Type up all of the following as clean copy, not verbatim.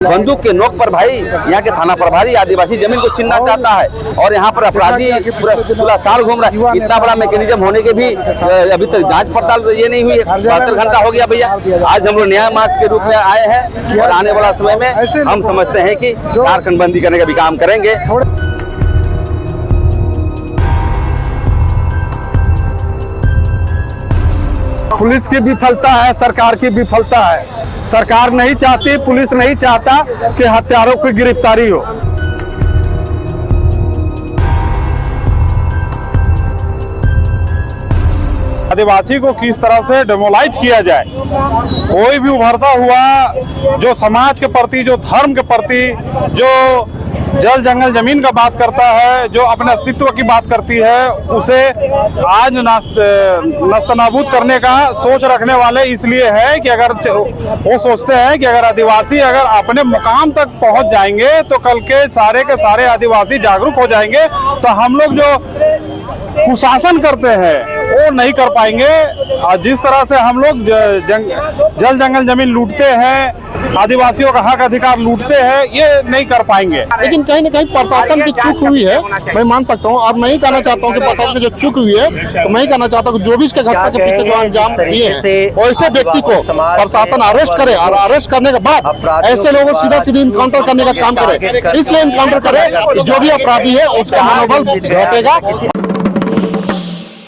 बंदूक के नोक पर भाई यहाँ के थाना प्रभारी आदिवासी जमीन को छीनना चाहता है और यहाँ पर अपराधी पूरा साल घूम रहा है। इतना बड़ा मैकेनिज्म होने के भी अभी तक जांच पड़ताल ये नहीं हुई है। 72 घंटा हो गया भैया। आज हम लोग न्याय मार्च के रूप में आए हैं और आने वाला समय में हम समझते हैं कि झारखंड बंदी करने का भी काम करेंगे। पुलिस की विफलता है, सरकार की विफलता है। सरकार नहीं चाहती, पुलिस नहीं चाहता कि हत्यारों की गिरफ्तारी हो। आदिवासी को किस तरह से डेमोलाइज किया जाए, कोई भी उभरता हुआ जो समाज के प्रति, जो धर्म के प्रति, जो जल जंगल जमीन का बात करता है, जो अपने अस्तित्व की बात करती है, उसे आज नस्तनाबूद करने का सोच रखने वाले इसलिए है कि अगर वो सोचते हैं कि अगर आदिवासी अगर अपने मुकाम तक पहुंच जाएंगे तो कल के सारे आदिवासी जागरूक हो जाएंगे, तो हम लोग जो कुशासन करते हैं वो नहीं कर पाएंगे। और जिस तरह से हम लोग जल जंगल जमीन लूटते हैं, आदिवासियों का हक अधिकार लूटते हैं, ये नहीं कर पाएंगे। लेकिन कहीं न कहीं प्रशासन की चूक हुई है, मैं मान सकता हूँ। और मैं ही कहना चाहता हूँ कि प्रशासन की जो चूक हुई है, तो मैं ही कहना चाहता हूँ कि जो भी इसके घटना के पीछे जो अंजाम दिए हैं, वैसे व्यक्ति को प्रशासन अरेस्ट करे और अरेस्ट करने के बाद ऐसे लोगों को सीधा सीधा इनकाउंटर करने का काम करे। इसलिए इनकाउंटर करे, जो भी अपराधी है उसका मनोबल घटेगा।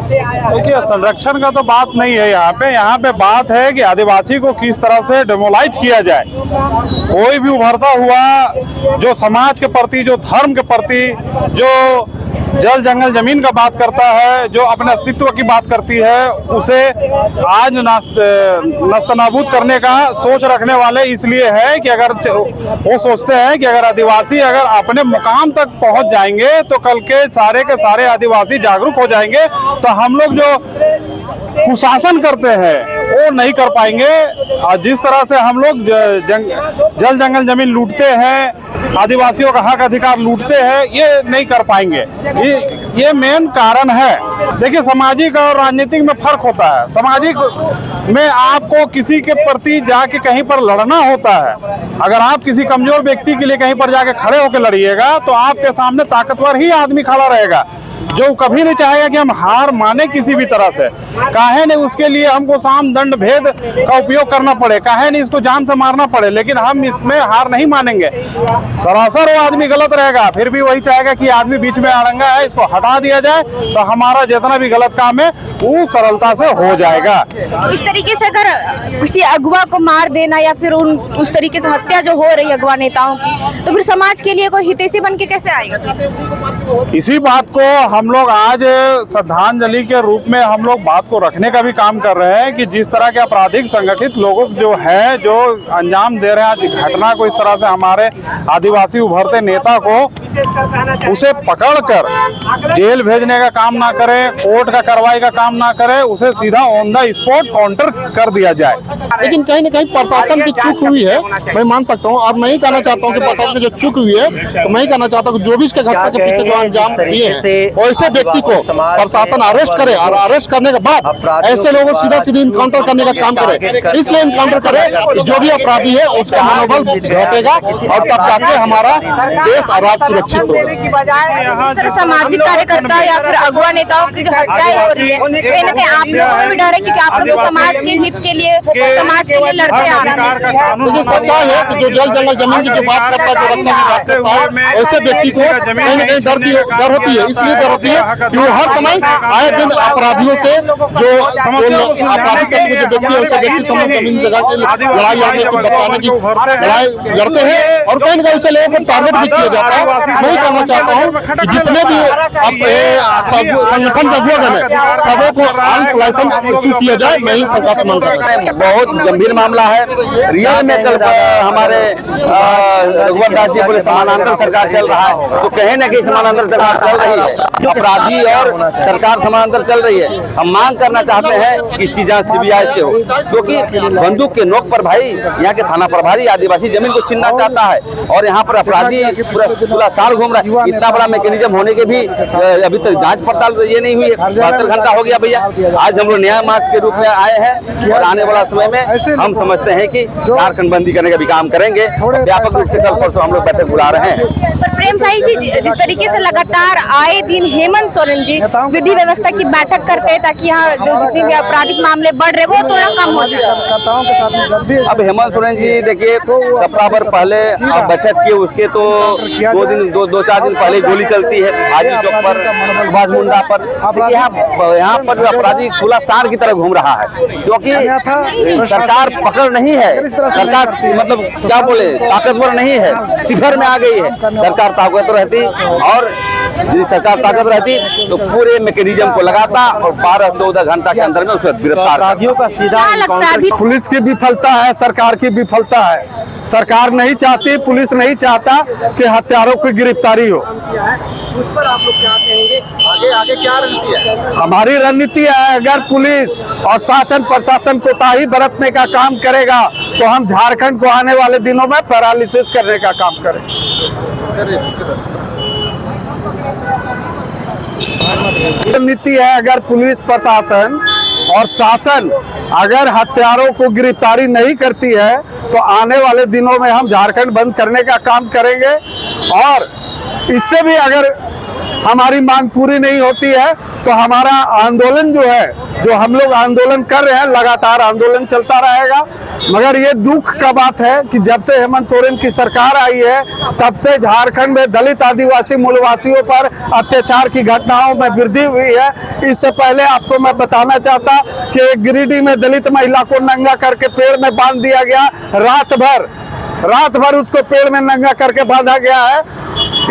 देखिए, संरक्षण का तो बात नहीं है यहाँ पे बात है कि आदिवासी को किस तरह से डेमोलाइज किया जाए। कोई भी उभरता हुआ जो समाज के प्रति, जो धर्म के प्रति, जो जल जंगल जमीन का बात करता है, जो अपने अस्तित्व की बात करती है, उसे आज नस्तनाबूद करने का सोच रखने वाले इसलिए है कि अगर वो सोचते हैं कि अगर आदिवासी अगर अपने मुकाम तक पहुंच जाएंगे तो कल के सारे आदिवासी जागरूक हो जाएंगे। तो हम लोग जो कुशासन करते हैं वो नहीं कर पाएंगे। और जिस तरह से हम लोग जल जंगल जमीन लूटते हैं, आदिवासियों का हक अधिकार लूटते हैं, ये नहीं कर पाएंगे। ये मेन कारण है। देखिए, सामाजिक और राजनीतिक में फर्क होता है। सामाजिक में आपको किसी के प्रति जाके कहीं पर लड़ना होता है। अगर आप किसी कमजोर व्यक्ति के लिए कहीं पर जाके खड़े होकर लड़िएगा तो आपके सामने ताकतवर ही आदमी खड़ा रहेगा, जो कभी नहीं चाहेगा कि हम हार माने किसी भी तरह से। काहे नहीं उसके लिए हमको साम दंड भेद का उपयोग करना पड़े, काहे नहीं इसको जान से मारना पड़े, लेकिन हम इसमें हार नहीं मानेंगे। सरासर वो आदमी गलत रहेगा, फिर भी वही चाहेगा कि आदमी बीच में अड़ंगा है, इसको हटा दिया जाए, तो हमारा जितना भी गलत काम है वो सरलता से हो जाएगा। तो इस तरीके से अगर किसी अगवा को मार देना या फिर उस तरीके से हत्या जो हो रही है अगवा नेताओं की, तो फिर समाज के लिए कोई हितैषी बन के कैसे आएगा? इसी बात को हम लोग आज श्रद्धांजलि के रूप में हम लोग बात को रखने का भी काम कर रहे हैं कि जिस तरह के आपराधिक संगठित लोगों जो है, जो अंजाम दे रहे हैं घटना को, इस तरह से हमारे आदिवासी उभरते नेता को उसे पकड़कर जेल भेजने का काम ना करे, कोर्ट का कार्रवाई का काम ना करे, उसे सीधा ऑन द स्पॉट काउंटर कर दिया जाए। लेकिन कहीं न कहीं प्रशासन की चूक हुई है, मैं मान सकता हूँ। और मैं ही कहना चाहता हूँ कि प्रशासन की जो चूक हुई है, तो मैं ही कहना चाहता हूँ कि जो भी इसके घटना के पीछे जो अंजाम दिए हैं, वैसे व्यक्ति को प्रशासन अरेस्ट करे और अरेस्ट करने के बाद ऐसे लोगों को सीधा सीधा इनकाउंटर करने का काम करे। इसलिए इनकाउंटर करे, जो भी अपराधी है उसका मनोबल घटेगा और तब जाके हमारा देश और राज्य सुरक्षित होगा। सामाजिक कार्यकर्ता या फिर अगवा नेताओं की जो हत्याएं हो रही है, कहीं न कहीं आप लोगों को भी डर है क्योंकि आप लोग समाज के हित के लिए, समाज के लिए लड़ते आ रहे हैं। तो जो सच्चाई है कि जो जल जंगल जमीन की जो बात करता है, जो रक्षा की बात करता है, ऐसे व्यक्ति को कहीं न कहीं डर होती है। इसलिए डर होती है कि वो हर समय आए दिन अपराधियों से, जो आपराधिक तत्व जो व्यक्ति है, उसे व्यक्ति समझ जमीन जगह की लड़ाई लड़ने की, बताने की लड़ाई लड़ते हैं और कहीं न कहीं उसे लोगों को टारगेट भी किया जाता है। मैं कहना चाहता हूँ कि जितने भी संगठन का अगुवागण है, सबों को आर्म्स लाइसेंस इशू किया जाए। मैं ही सरकार से मांग करता हूँ। बहुत गंभीर मामला है। रियल में कल हमारे रघुवर जी पुलिस समानांतर सरकार चल रहा है, तो कहीं न कहीं समानांतर सरकार चल रही है, अपराधी और सरकार समानांतर चल रही है। हम मांग करना चाहते हैं कि इसकी जांच सीबीआई से हो, क्योंकि बंदूक के नोक पर भाई यहाँ के थाना प्रभारी आदिवासी जमीन को छीनना चाहता है और यहाँ पर अपराधी पूरा साल घूम रहा है। इतना बड़ा मैकेनिज्म होने के भी अभी तक जांच पड़ताल ये नहीं हुई है। 72 घंटा हो गया भैया। आज हम लोग न्याय मार्च के रूप में आए हैं और आने वाला समय में हम समझते हैं कि झारखंड बंदी करने का भी काम करेंगे। व्यापक रूप से कल परसों हम लोग बैठक बुला रहे हैं। पर प्रेम साई जी, जिस तरीके से लगातार आए दिन हेमंत सोरेन जी विधि व्यवस्था की बैठक करते हैं ताकि यहाँ जो जितने भी आपराधिक मामले बढ़ रहे वो थोड़ा कम हो जाए। अब हेमंत सोरेन जी देखिए, सप्ताह पहले बैठक की, उसके तो 2-4 दिन पहले गोली चलती है हाजी चौक पर, सुभाष मुंडा पर। यहाँ पर जो अपराधी खुला सांड की तरह घूम रहा है, क्योंकि सरकार पकड़ नहीं है, सरकार मतलब क्या बोले ताकतवर नहीं है, शिखर में आ गई है। सरकार ताकतवर रहती और यदि सरकार ताकत रहती तो पूरे मैकेनिज्म को लगाता और 12-14 घंटा के अंदर में उसे गिरफ्तार। अपराधियों का सीधा क्या लगता है अभी पुलिस की विफलता है, सरकार की विफलता है। सरकार नहीं चाहती, पुलिस नहीं चाहता कि हत्यारों की गिरफ्तारी हो। उस पर आप लोग क्या कहेंगे? आगे क्या रणनीति है? हमारी रणनीति है, अगर पुलिस और शासन प्रशासन कोताही बरतने का काम करेगा तो हम झारखंड को आने वाले दिनों में पैरालिसिस करने का काम करेंगे। रणनीति है, अगर पुलिस प्रशासन और शासन अगर हत्यारों को गिरफ्तारी नहीं करती है तो आने वाले दिनों में हम झारखंड बंद करने का काम करेंगे। और इससे भी अगर हमारी मांग पूरी नहीं होती है तो हमारा आंदोलन जो है, जो हम लोग आंदोलन कर रहे हैं, लगातार आंदोलन चलता रहेगा। मगर ये दुख का बात है कि जब से हेमंत सोरेन की सरकार आई है तब से झारखंड में दलित, आदिवासी, मूलवासियों पर अत्याचार की घटनाओं में वृद्धि हुई है। इससे पहले आपको मैं बताना चाहता कि गिरिडीह में दलित महिला को नंगा करके पेड़ में बांध दिया गया, रात भर उसको पेड़ में नंगा करके बांधा गया है।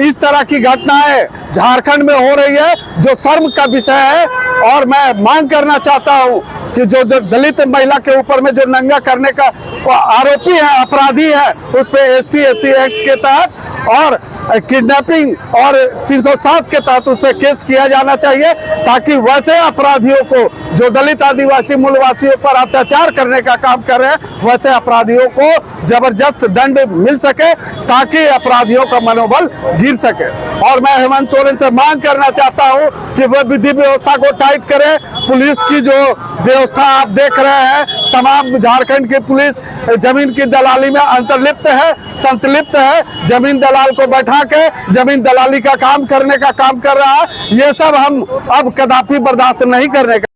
इस तरह की घटनाएं झारखंड में हो रही है जो शर्म का विषय है। और मैं मांग करना चाहता हूं कि जो दलित महिला के ऊपर में जो नंगा करने का आरोपी है, अपराधी है, उस पे ST SC एक्ट के तहत और किडनैपिंग और 307 के तहत उस पर केस किया जाना चाहिए, ताकि वैसे अपराधियों को जो दलित, आदिवासी, मूलवासियों पर अत्याचार करने का काम कर रहे हैं, वैसे अपराधियों को जबरदस्त दंड मिल सके ताकि अपराधियों का मनोबल गिर सके। और मैं हेमंत सोरेन से मांग करना चाहता हूं कि वह विधि व्यवस्था को टाइट करें। पुलिस की जो व्यवस्था आप देख रहे हैं, तमाम झारखंड की पुलिस जमीन की दलाली में संतलिप्त है, जमीन दलाल को बैठा के जमीन दलाली का काम करने का काम कर रहा है। ये सब हम अब कदापि बर्दाश्त नहीं करने का